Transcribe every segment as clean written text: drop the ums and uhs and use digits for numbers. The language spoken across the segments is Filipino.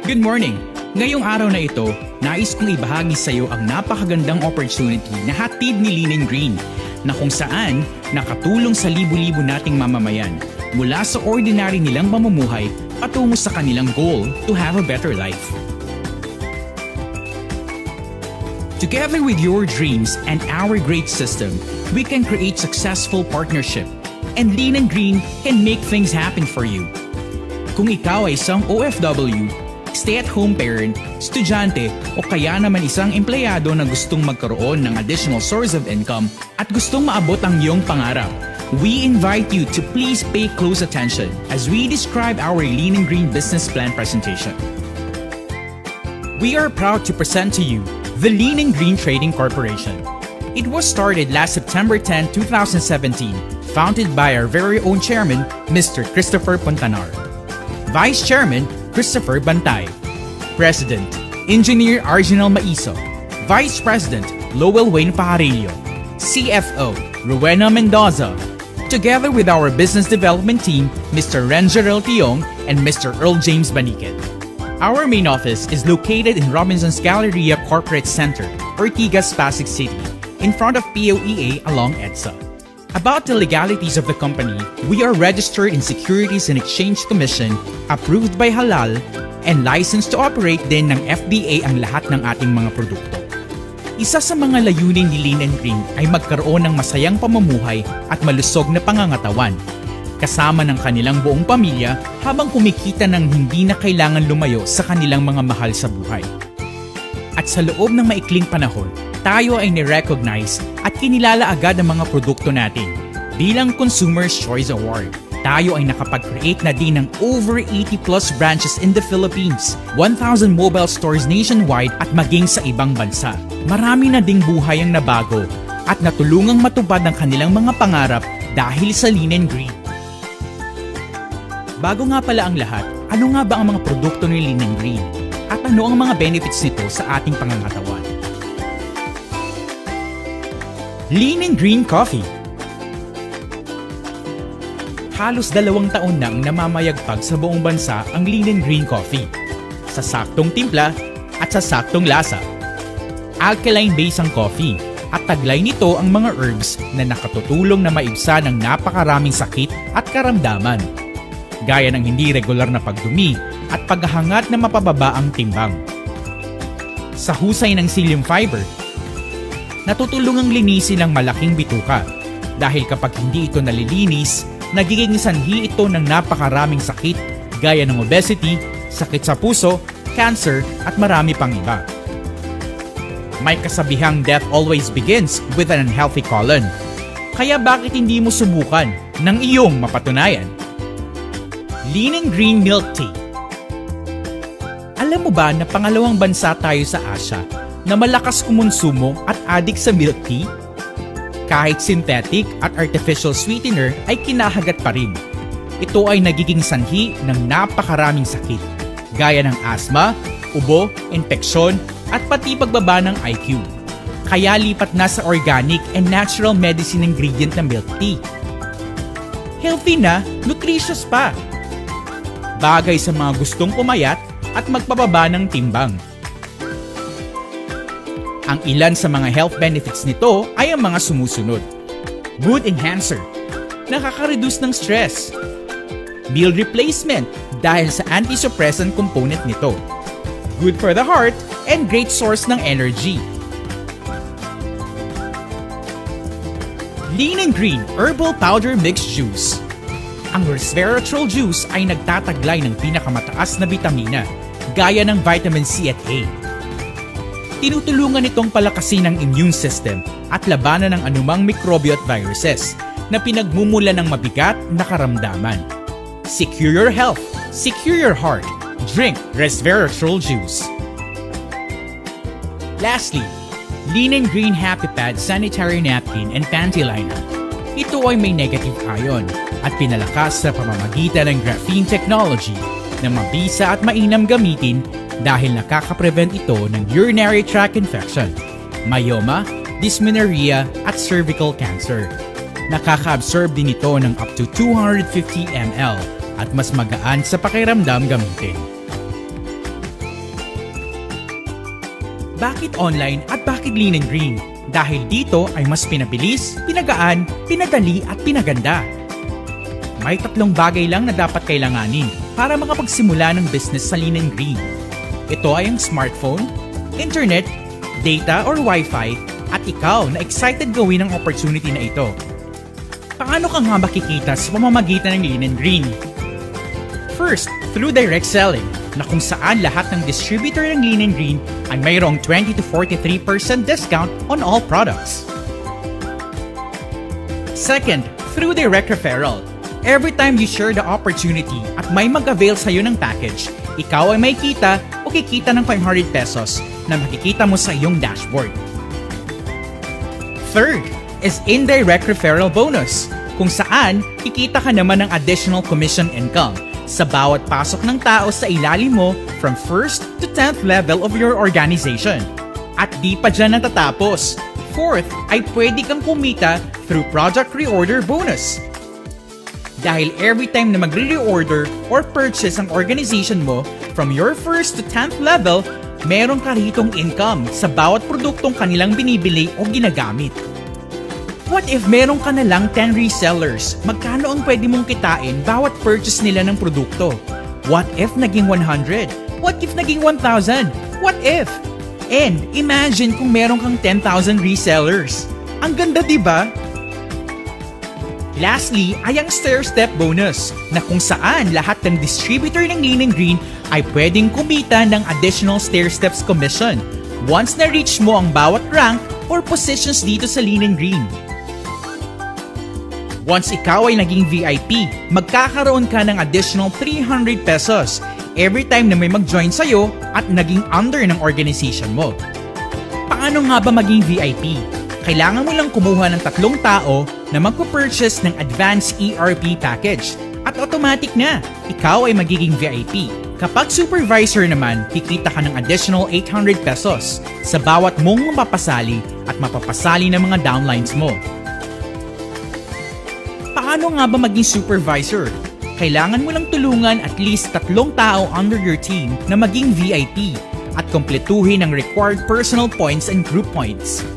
Good morning! Ngayong araw na ito, nais kong ibahagi sa iyo ang napakagandang opportunity na hatid ni Lean & Green na kung saan nakatulong sa libu-libo nating mamamayan mula sa ordinary nilang pamumuhay patungo sa kanilang goal to have a better life. Together with your dreams and our great system, we can create successful partnership and Lean & Green can make things happen for you. Kung ikaw ay isang OFW, stay-at-home parent, estudyante o kaya naman isang empleyado na gustong magkaroon ng additional source of income at gustong maabot ang iyong pangarap, we invite you to please pay close attention as we describe our Lean & Green business plan presentation. We are proud to present to you the Lean & Green Trading Corporation. It was started last September 10, 2017, founded by our very own chairman, Mr. Christopher Pontanar. Vice Chairman, Christopher Bantay. President, Engineer Arginal Maiso. Vice President, Lowell Wayne Pajarillo. CFO, Rowena Mendoza. Together with our business development team, Mr. Rengerel Tiong and Mr. Earl James Baniket. Our main office is located in Robinson's Galleria Corporate Center, Ortigas, Pasig City, in front of POEA along EDSA. About the legalities of the company, we are registered in Securities and Exchange Commission, approved by Halal, and licensed to operate din ng FBA ang lahat ng ating mga produkto. Isa sa mga layunin ni Lean & Green ay magkaroon ng masayang pamumuhay at malusog na pangangatawan, kasama ng kanilang buong pamilya habang kumikita ng hindi na kailangan lumayo sa kanilang mga mahal sa buhay. At sa loob ng maikling panahon, tayo ay ni-recognize at kinilala agad ang mga produkto natin. Bilang Consumer's Choice Award, tayo ay nakapag-create na din ng over 80 plus branches in the Philippines, 1,000 mobile stores nationwide at maging sa ibang bansa. Marami na ding buhay ang nabago at natulungang matupad ang kanilang mga pangarap dahil sa Lean & Green. Bago nga pala ang lahat, ano nga ba ang mga produkto ni Lean & Green? At ano ang mga benefits nito sa ating pangangatawan? Lean & Green Coffee. Halos 2 taon nang namamayagpag sa buong bansa ang Lean & Green Coffee. Sa saktong timpla at sa saktong lasa. Alkaline base ang coffee at taglay nito ang mga herbs na nakatutulong na maibsan ng napakaraming sakit at karamdaman. Gaya ng hindi regular na pagdumi at paghahangat na mapababa ang timbang. Sa husay ng psyllium fiber, natutulungang linisin ang malaking bituka dahil kapag hindi ito nalilinis, nagiging sanhi ito ng napakaraming sakit gaya ng obesity, sakit sa puso, cancer at marami pang iba. May kasabihang death always begins with an unhealthy colon. Kaya bakit hindi mo subukan ng iyong mapatunayan? Lean & Green Milk Tea. Alam mo ba na pangalawang bansa tayo sa Asia na malakas kumonsumo at adik sa milk tea? Kahit synthetic at artificial sweetener ay kinahagat pa rin. Ito ay nagiging sanhi ng napakaraming sakit, gaya ng asthma, ubo, infeksyon, at pati pagbaba ng IQ. Kaya lipat na sa organic and natural medicine ingredient na milk tea. Healthy na, nutritious pa. Bagay sa mga gustong pumayat at magpababa ng timbang. Ang ilan sa mga health benefits nito ay ang mga sumusunod. Mood enhancer, nakaka-reduce ng stress. Meal replacement dahil sa anti-suppressant component nito. Good for the heart and great source ng energy. Lean & Green Herbal Powder Mixed Juice. Ang resveratrol juice ay nagtataglay ng pinakamataas na bitamina, gaya ng vitamin C at A. Tinutulungan itong palakasin ang immune system at labanan ng anumang mikrobyo at viruses na pinagmumula ng mabigat na karamdaman. Secure your health, secure your heart. Drink resveratrol juice. Lastly, Lean & Green Happy Pad Sanitary Napkin and Panty Liner. Ito ay may negative ion at pinalakas sa pamamagitan ng graphene technology na mabisa at mainam gamitin dahil nakaka-prevent ito ng urinary tract infection, myoma, dysmenorrhea at cervical cancer. Nakaka-absorb din ito ng up to 250 ml at mas magaan sa pakiramdam gamitin. Bakit online at bakit Lean and Green? Dahil dito ay mas pinabilis, pinagaan, pinadali at pinaganda. May 3 bagay lang na dapat kailanganin para makapagsimula ng business sa Lean and Green. Ito ay ang smartphone, internet, data or wifi, at ikaw na excited gawin ang opportunity na ito. Paano ka nga makikita sa pamamagitan ng Lean and Green? First, through direct selling, na kung saan lahat ng distributor ng Lean and Green ay mayroong 20 to 43% discount on all products. Second, through direct referral. Every time you share the opportunity at may mag-avail sa'yo ng package, ikaw ay may kita o kikita ng 500 pesos na makikita mo sa iyong dashboard. Third is indirect referral bonus, kung saan kikita ka naman ng additional commission income sa bawat pasok ng tao sa ilalim mo from 1st to 10th level of your organization. At di pa dyan natatapos. Fourth ay pwede kang kumita through project reorder bonus. Dahil every time na magre-reorder or purchase ang organization mo from your 1st to 10th level, meron ka ritong income sa bawat produktong kanilang binibili o ginagamit. What if meron ka na lang 10 resellers? Magkano ang pwede mong kitain bawat purchase nila ng produkto? What if naging 100? What if naging 1,000? What if? And imagine kung meron kang 10,000 resellers. Ang ganda, di ba? Lastly ay ang stair-step bonus, na kung saan lahat ng distributor ng Lean and Green ay pwedeng kumita ng additional stair-steps commission once na-reach mo ang bawat rank or positions dito sa Lean and Green. Once ikaw ay naging VIP, magkakaroon ka ng additional 300 pesos every time na may mag-join sa'yo at naging under ng organization mo. Paano nga ba maging VIP? Kailangan mo lang kumuha ng 3 tao na magpo-purchase ng advanced ERP package at automatic na, ikaw ay magiging VIP. Kapag supervisor naman, kikita ka ng additional 800 pesos sa bawat mong mapapasali at mapapasali ng mga downlines mo. Paano nga ba maging supervisor? Kailangan mo lang tulungan at least 3 tao under your team na maging VIP at kumpletuhin ang required personal points and group points.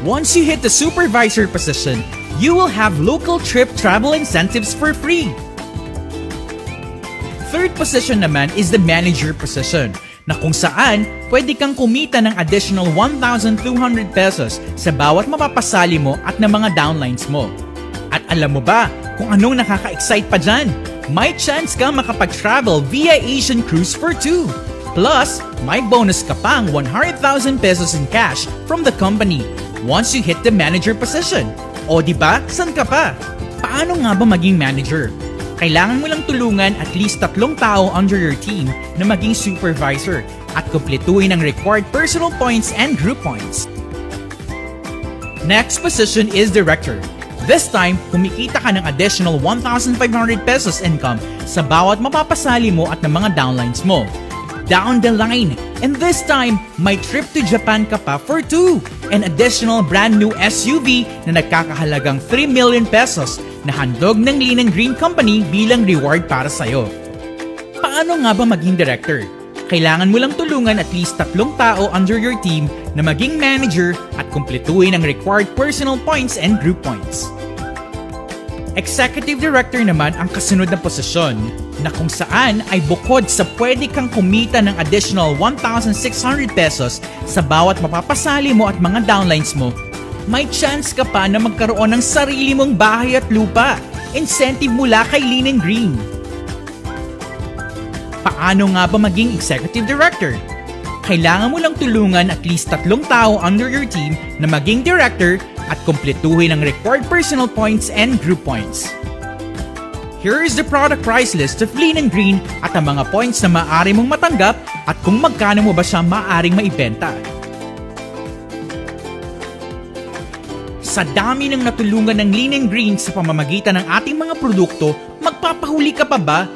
Once you hit the supervisor position, you will have local trip travel incentives for free. Third position naman is the manager position, na kung saan pwede kang kumita ng additional 1,200 pesos sa bawat mapapasali mo at ng mga downlines mo. At alam mo ba kung anong nakaka-excite pa dyan? May chance kang makapag-travel via Asian Cruise for 2. Plus, may bonus ka pang 100,000 pesos in cash from the company once you hit the manager position. O diba, san ka pa? Paano nga ba maging manager? Kailangan mo lang tulungan at least 3 tao under your team na maging supervisor at kumpletuhin ang required personal points and group points. Next position is director. This time, kumikita ka ng additional 1,500 pesos income sa bawat mapapasali mo at ng mga downlines mo. Down the line, and this time, may trip to Japan ka pa for 2, an additional brand new SUV na nagkakahalagang 3 million pesos na handog ng Lean and Green Company bilang reward para sa'yo. Paano nga ba maging director? Kailangan mo lang tulungan at least 3 tao under your team na maging manager at kumpletuhin ang required personal points and group points. Executive Director naman ang kasunod na posisyon, na kung saan ay bukod sa pwede kang kumita ng additional 1,600 pesos sa bawat mapapasali mo at mga downlines mo, may chance ka pa na magkaroon ng sarili mong bahay at lupa, incentive mula kay Lean and Green. Paano nga ba maging Executive Director? Kailangan mo lang tulungan at least 3 tao under your team na maging director at kumpletuhin ang required personal points and group points. Here is the product price list of Lean and Green at ang mga points na maaari mong matanggap at kung magkano mo ba siya maaaring maibenta. Sa dami ng natulungan ng Lean and Green sa pamamagitan ng ating mga produkto, magpapahuli ka pa ba?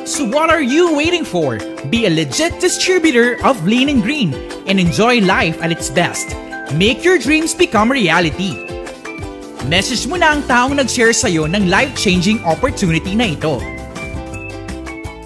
So what are you waiting for? Be a legit distributor of Lean and Green and enjoy life at its best. Make your dreams become reality. Message mo na ang taong nag-share sa'yo ng life-changing opportunity na ito.